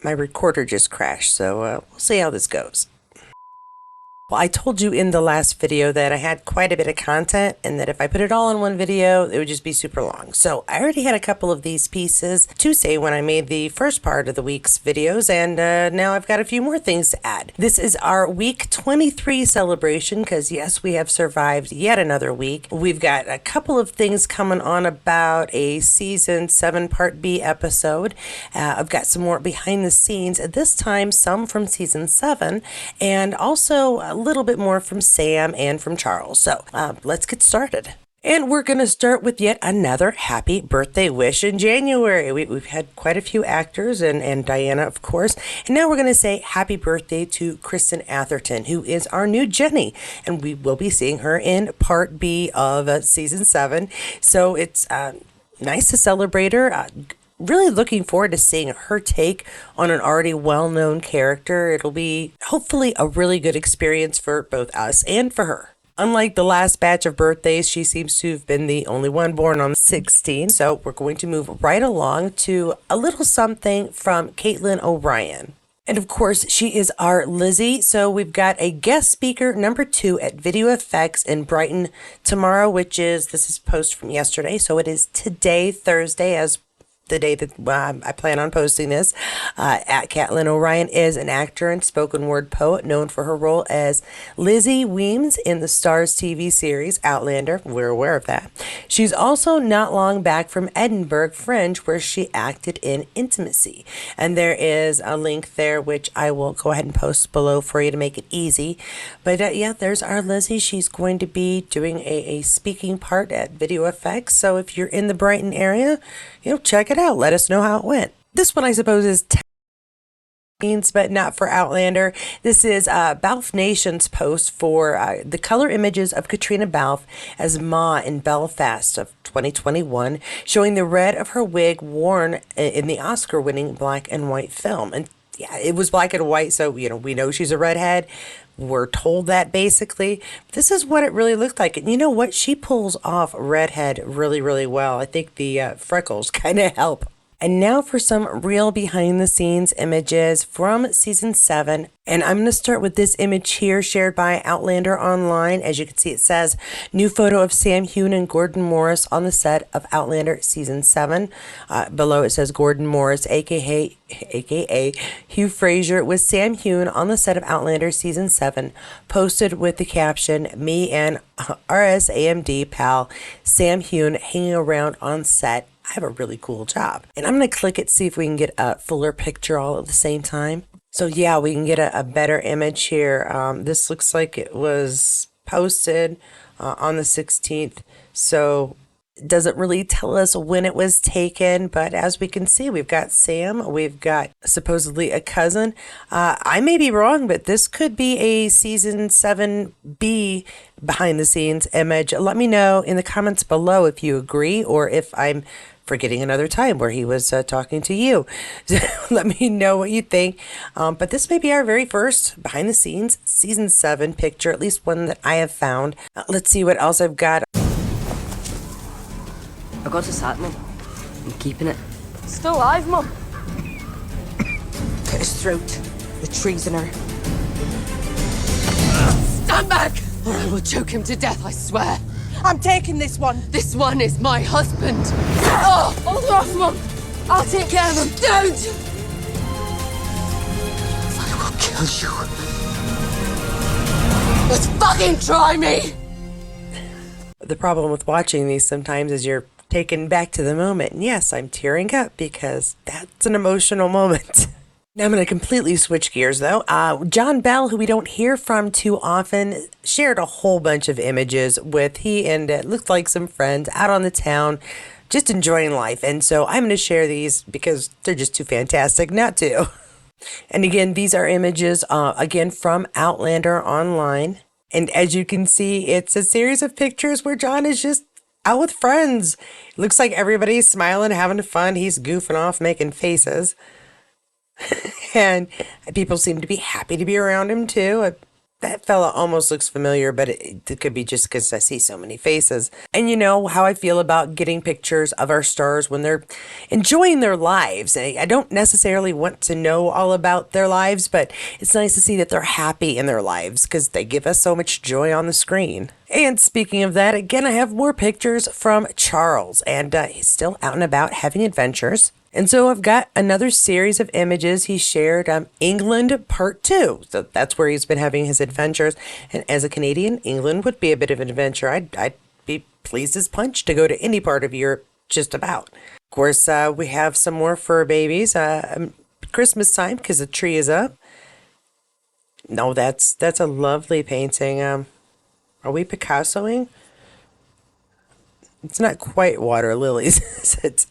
My recorder just crashed, so we'll see how this goes. Well, I told you in the last video that I had quite a bit of content and that if I put it all in one video, it would just be super long. So I already had a couple of these pieces Tuesday when I made the first part of the week's videos, and now I've got a few more things to add. This is our week 23 celebration because yes, we have survived yet another week. We've got a couple of things coming on about a season 7 part B episode. I've got some more behind the scenes, this time some from season 7 and also a little bit more from Sam and from Charles. So let's get started. And we're going to start with yet another happy birthday wish in January. We've had quite a few actors and Diana, of course. And now we're going to say happy birthday to Kristen Atherton, who is our new Jenny. And we will be seeing her in part B of season 7. So it's nice to celebrate her. Really looking forward to seeing her take on an already well-known character. It'll be hopefully a really good experience for both us and for her. Unlike the last batch of birthdays, she seems to have been the only one born on 16. So we're going to move right along to a little something from Caitlin O'Brien. And of course, she is our Lizzie. So we've got a guest speaker number 2 at Video Effects in Brighton tomorrow, this is post from yesterday. So it is today, Thursday, as the day that I plan on posting this. Caitlin O'Brien is an actor and spoken word poet known for her role as Lizzie Weems in the Starz TV series Outlander. We're aware of that. She's also not long back from Edinburgh Fringe, where she acted in Intimacy. And there is a link there, which I will go ahead and post below for you to make it easy. But yeah, there's our Lizzie. She's going to be doing a speaking part at Video Effects. So if you're in the Brighton area, check it out. Let us know how it went. This one, I suppose, is but not for Outlander. This is Balfe Nation's post for the color images of Caitriona Balfe as Ma in Belfast of 2021, showing the red of her wig worn in the Oscar-winning black and white film. And yeah, it was black and white, so we know she's a redhead. We're told that basically. This is what it really looked like. And you know what? She pulls off redhead really, really well. I think the freckles kind of help. And now for some real behind the scenes images from season 7. And I'm going to start with this image here shared by Outlander Online. As you can see, it says new photo of Sam Heughan and Gordon Morris on the set of Outlander season 7. Below it says Gordon Morris, aka Hugh Fraser, with Sam Heughan on the set of Outlander season 7, posted with the caption, "Me and RSAMD pal Sam Heughan hanging around on set. I have a really cool job." And I'm going to click it, see if we can get a fuller picture all at the same time. So yeah, we can get a better image here. This looks like it was posted on the 16th. So it doesn't really tell us when it was taken. But as we can see, we've got Sam. We've got supposedly a cousin. I may be wrong, but this could be a season 7B behind the scenes image. Let me know in the comments below if you agree or if I'm forgetting another time where he was talking to you. Let me know what you think. But this may be our very first behind the scenes season 7 picture, at least one that I have found. Let's see what else I've got. I got a sack, Mum. I'm keeping it. Still alive, Mum? Cut his throat. The treasoner. Stand back! Or I will choke him to death, I swear. I'm taking this one. This one is my husband. Oh, hold off, Mum. I'll take care of him. Don't! I will kill you. Let's fucking try me! The problem with watching these sometimes is you're taken back to the moment. And yes, I'm tearing up because that's an emotional moment. Now I'm going to completely switch gears though. John Bell, who we don't hear from too often, shared a whole bunch of images with he and it looked like some friends out on the town just enjoying life. And so I'm going to share these because they're just too fantastic not to. And again, these are images again from Outlander Online. And as you can see, it's a series of pictures where John is just out with friends. It looks like everybody's smiling, having fun. He's goofing off, making faces. And people seem to be happy to be around him too. That fella almost looks familiar, but it could be just because I see so many faces. And you know how I feel about getting pictures of our stars when they're enjoying their lives. I don't necessarily want to know all about their lives, but it's nice to see that they're happy in their lives because they give us so much joy on the screen. And speaking of that, again, I have more pictures from Charles, and he's still out and about having adventures. And so I've got another series of images he shared, England Part 2. So that's where he's been having his adventures. And as a Canadian, England would be a bit of an adventure. I'd be pleased as punch to go to any part of Europe, just about. Of course, we have some more fur babies. Christmas time, because the tree is up. No, that's a lovely painting. Are we Picassoing? It's not quite water lilies, is it?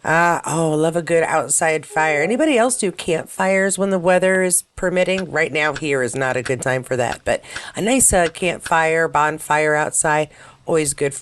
Love a good outside fire. Anybody else do campfires when the weather is permitting? Right now here is not a good time for that, but a nice campfire, bonfire outside, always good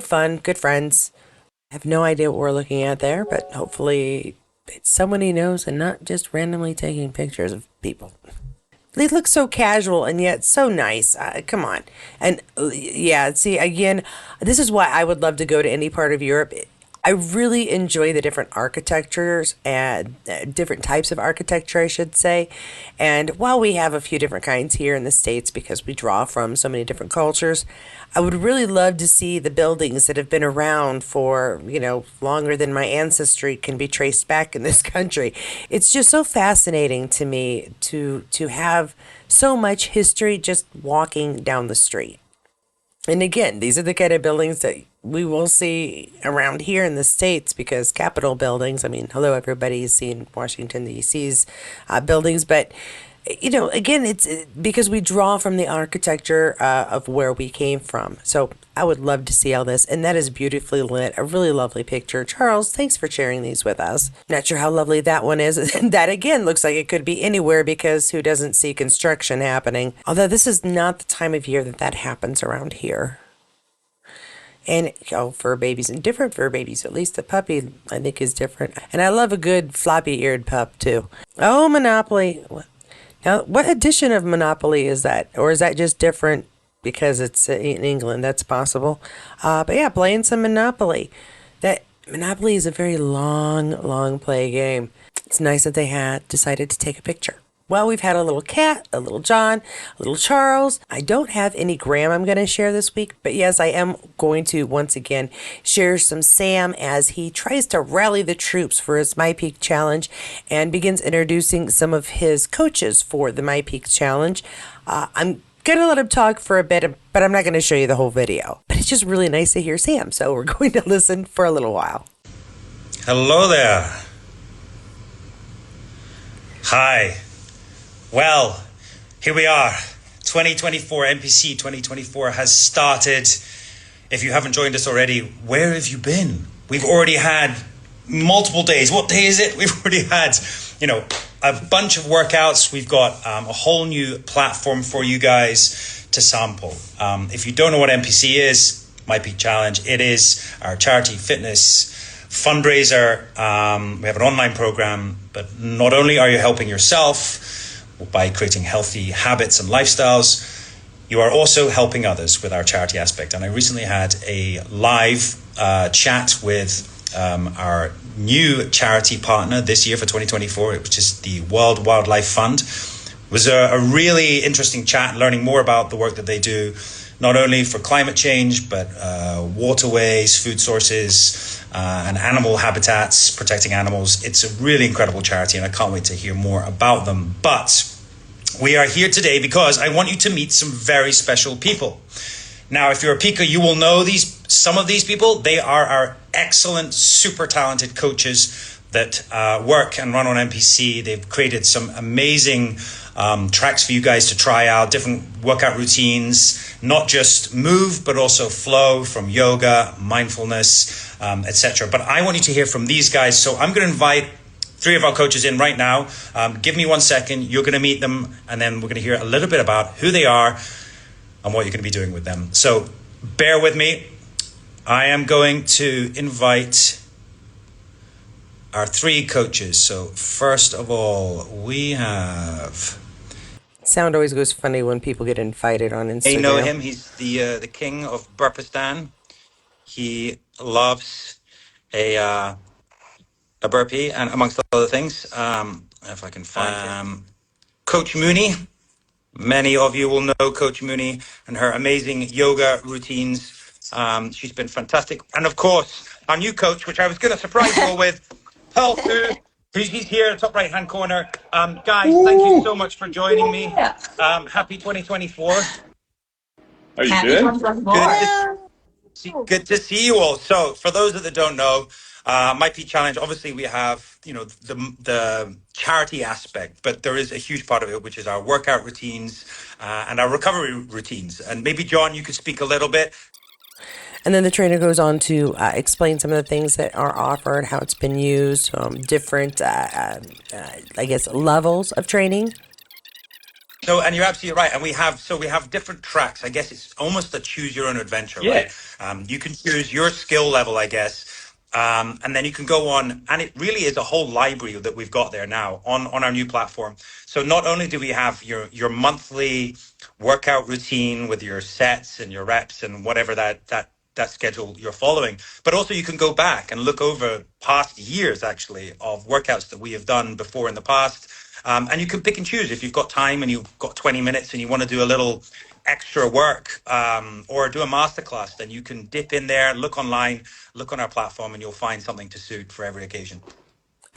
fun, good friends. I have no idea what we're looking at there, but hopefully it's someone he knows and not just randomly taking pictures of people. They look so casual and yet so nice. Come on. And yeah, see, again, this is why I would love to go to any part of Europe. I really enjoy the different architectures and different types of architecture, I should say. And while we have a few different kinds here in the States because we draw from so many different cultures, I would really love to see the buildings that have been around for, longer than my ancestry can be traced back in this country. It's just so fascinating to me to have so much history just walking down the street. And again, these are the kind of buildings that we will see around here in the States because Capitol buildings, hello, everybody's seen Washington, D.C.'s buildings, but, again, it's because we draw from the architecture of where we came from. So I would love to see all this, and that is beautifully lit, a really lovely picture. Charles, thanks for sharing these with us. Not sure how lovely that one is. That, again, looks like it could be anywhere because who doesn't see construction happening? Although this is not the time of year that happens around here. And, fur babies and different fur babies. At least the puppy, I think, is different. And I love a good floppy-eared pup, too. Oh, Monopoly. Now, what edition of Monopoly is that? Or is that just different because it's in England? That's possible. But yeah, playing some Monopoly. That Monopoly is a very long play game. It's nice that they decided to take a picture. Well, we've had a little cat, a little John, a little Charles. I don't have any Graham I'm going to share this week, but yes, I am going to once again share some Sam as he tries to rally the troops for his My Peak Challenge and begins introducing some of his coaches for the My Peak Challenge. I'm going to let him talk for a bit, but I'm not going to show you the whole video. But it's just really nice to hear Sam, so we're going to listen for a little while. Hello there. Hi. Well, here we are. 2024, MPC 2024 has started. If you haven't joined us already, where have you been? We've already had multiple days. What day is it? We've already had, a bunch of workouts. We've got a whole new platform for you guys to sample. If you don't know what MPC is, My Peak Challenge, it is our charity fitness fundraiser. We have an online program, but not only are you helping yourself by creating healthy habits and lifestyles, you are also helping others with our charity aspect. And I recently had a live chat with our new charity partner this year for 2024, which is the World Wildlife Fund. It was a really interesting chat, learning more about the work that they do, not only for climate change, but waterways, food sources, and animal habitats, protecting animals. It's a really incredible charity, and I can't wait to hear more about them. But we are here today because I want you to meet some very special people. Now, if you're a Pika, you will know some of these people. They are our excellent, super talented coaches that work and run on MPC. They've created some amazing tracks for you guys to try out, different workout routines, not just move, but also flow from yoga, mindfulness, etc. But I want you to hear from these guys. So I'm going to invite 3 of our coaches in right now. Give me 1 second. You're going to meet them, and then we're going to hear a little bit about who they are and what you're going to be doing with them. So bear with me. I am going to invite our 3 coaches. So first of all, we have... Sound always goes funny when people get invited on Instagram. You know him. He's the king of Burpistan. He loves a burpee, and amongst other things, if I can find him, Coach Mooney. Many of you will know Coach Mooney and her amazing yoga routines. She's been fantastic, and of course, our new coach, which I was going to surprise you all with, Paul Fu. He's here, top right-hand corner. Guys, thank you so much for joining me. Happy 2024. How you doing? Good to see you all. So, for those that don't know, my peak challenge. Obviously, we have the charity aspect, but there is a huge part of it, which is our workout routines and our recovery routines. And maybe John, you could speak a little bit. And then the trainer goes on to explain some of the things that are offered, how it's been used, different, I guess, levels of training. No, and you're absolutely right. And we have different tracks. I guess it's almost a choose your own adventure, right? You can choose your skill level, I guess. And then you can go on, and it really is a whole library that we've got there now on our new platform. So not only do we have your monthly workout routine with your sets and your reps and whatever that schedule you're following, but also you can go back and look over past years actually of workouts that we have done before in the past. And you can pick and choose if you've got time and you've got 20 minutes and you want to do a little extra work or do a masterclass, then you can dip in there, look online, look on our platform, and you'll find something to suit for every occasion.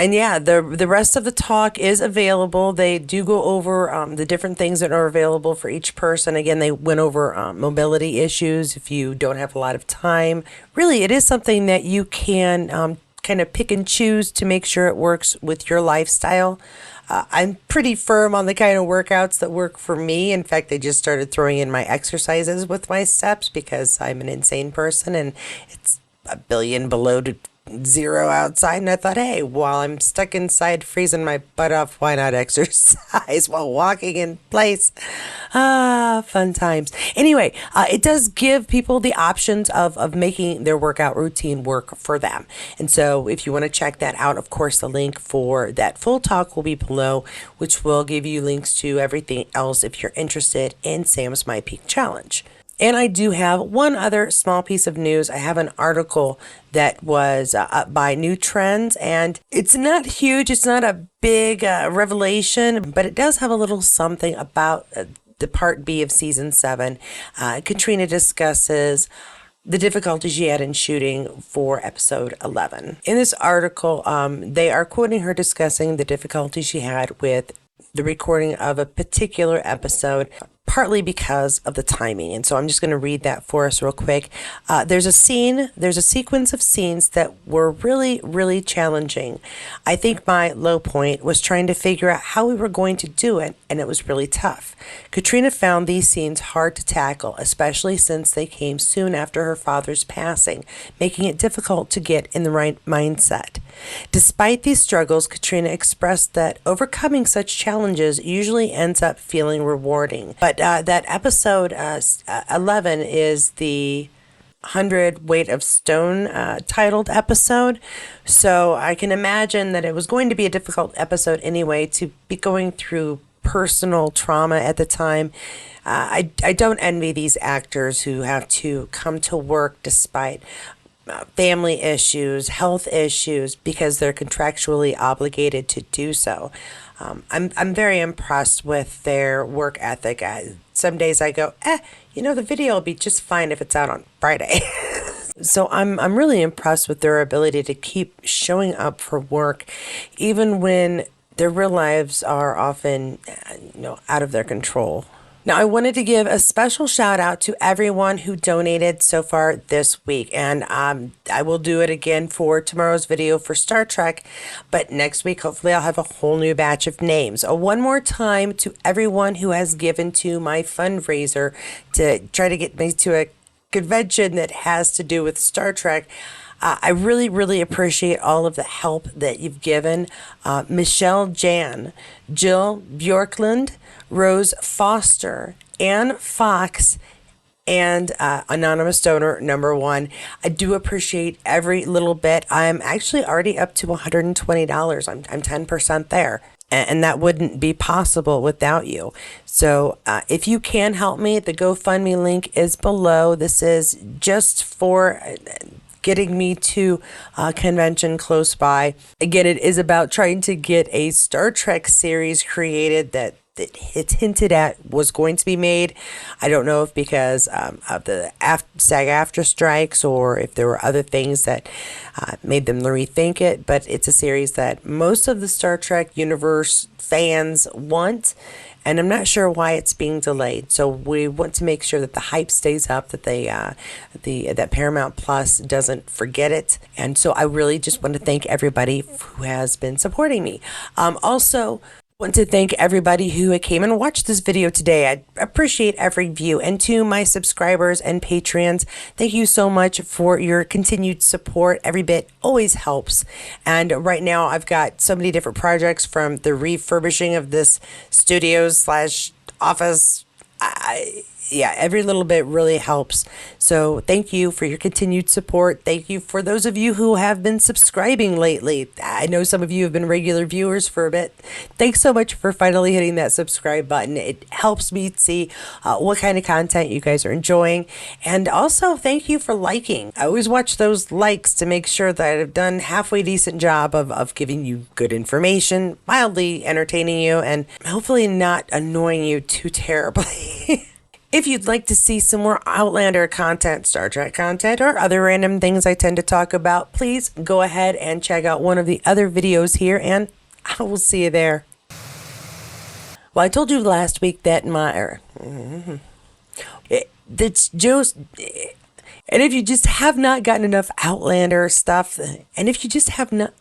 And yeah, the rest of the talk is available. They do go over the different things that are available for each person. Again, they went over mobility issues if you don't have a lot of time. Really, it is something that you can kind of pick and choose to make sure it works with your lifestyle. I'm pretty firm on the kind of workouts that work for me. In fact, I just started throwing in my exercises with my steps because I'm an insane person and it's a billion below to zero outside. And I thought, hey, while I'm stuck inside freezing my butt off, why not exercise while walking in place? Fun times. Anyway, it does give people the options of making their workout routine work for them. And so if you want to check that out, of course, the link for that full talk will be below, which will give you links to everything else if you're interested in Sam's My Peak Challenge. And I do have one other small piece of news. I have an article that was up by New Trends, and it's not huge. It's not a big revelation, but it does have a little something about the part B of season 7. Caitriona discusses the difficulties she had in shooting for episode 11. In this article, they are quoting her discussing the difficulties she had with the recording of a particular episode, partly because of the timing. And so I'm just going to read that for us real quick. There's a sequence of scenes that were really, really challenging. I think my low point was trying to figure out how we were going to do it, and it was really tough. Caitriona found these scenes hard to tackle, especially since they came soon after her father's passing, making it difficult to get in the right mindset. Despite these struggles, Caitriona expressed that overcoming such challenges usually ends up feeling rewarding. But that episode 11 is the 100 Weight of Stone titled episode. So I can imagine that it was going to be a difficult episode anyway, to be going through personal trauma at the time. I don't envy these actors who have to come to work despite family issues, health issues, because they're contractually obligated to do so. I'm very impressed with their work ethic. Some days I go, the video will be just fine if it's out on Friday. So I'm really impressed with their ability to keep showing up for work, even when their real lives are often, out of their control. Now, I wanted to give a special shout out to everyone who donated so far this week. And I will do it again for tomorrow's video for Star Trek. But next week, hopefully, I'll have a whole new batch of names. One more time to everyone who has given to my fundraiser to try to get me to a convention that has to do with Star Trek. I really, really appreciate all of the help that you've given. Michelle Jan, Jill Bjorklund, Rose Foster, Anne Fox, and Anonymous Donor number 1. I do appreciate every little bit. I'm actually already up to $120. I'm 10% there. and that wouldn't be possible without you. So if you can help me, the GoFundMe link is below. This is just for getting me to a convention close by. Again, it is about trying to get a Star Trek series created that it's hinted at was going to be made. I don't know if because of the SAG-AFTRA strikes or if there were other things that made them rethink it, but it's a series that most of the Star Trek universe fans want, and I'm not sure why it's being delayed. So we want to make sure that the hype stays up, that that Paramount Plus doesn't forget it. And so I really just want to thank everybody who has been supporting me. Also, want to thank everybody who came and watched this video today. I appreciate every view. And to my subscribers and patrons, thank you so much for your continued support. Every bit always helps. And right now I've got so many different projects, from the refurbishing of this studio / office. Yeah, every little bit really helps. So thank you for your continued support. Thank you for those of you who have been subscribing lately. I know some of you have been regular viewers for a bit. Thanks so much for finally hitting that subscribe button. It helps me see what kind of content you guys are enjoying. And also, thank you for liking. I always watch those likes to make sure that I've done halfway decent job of giving you good information, mildly entertaining you, and hopefully not annoying you too terribly. If you'd like to see some more Outlander content, Star Trek content, or other random things I tend to talk about, please go ahead and check out one of the other videos here, and I will see you there. Well, I told you last week that that's just, and if you just have not gotten enough Outlander stuff, and if you just have not...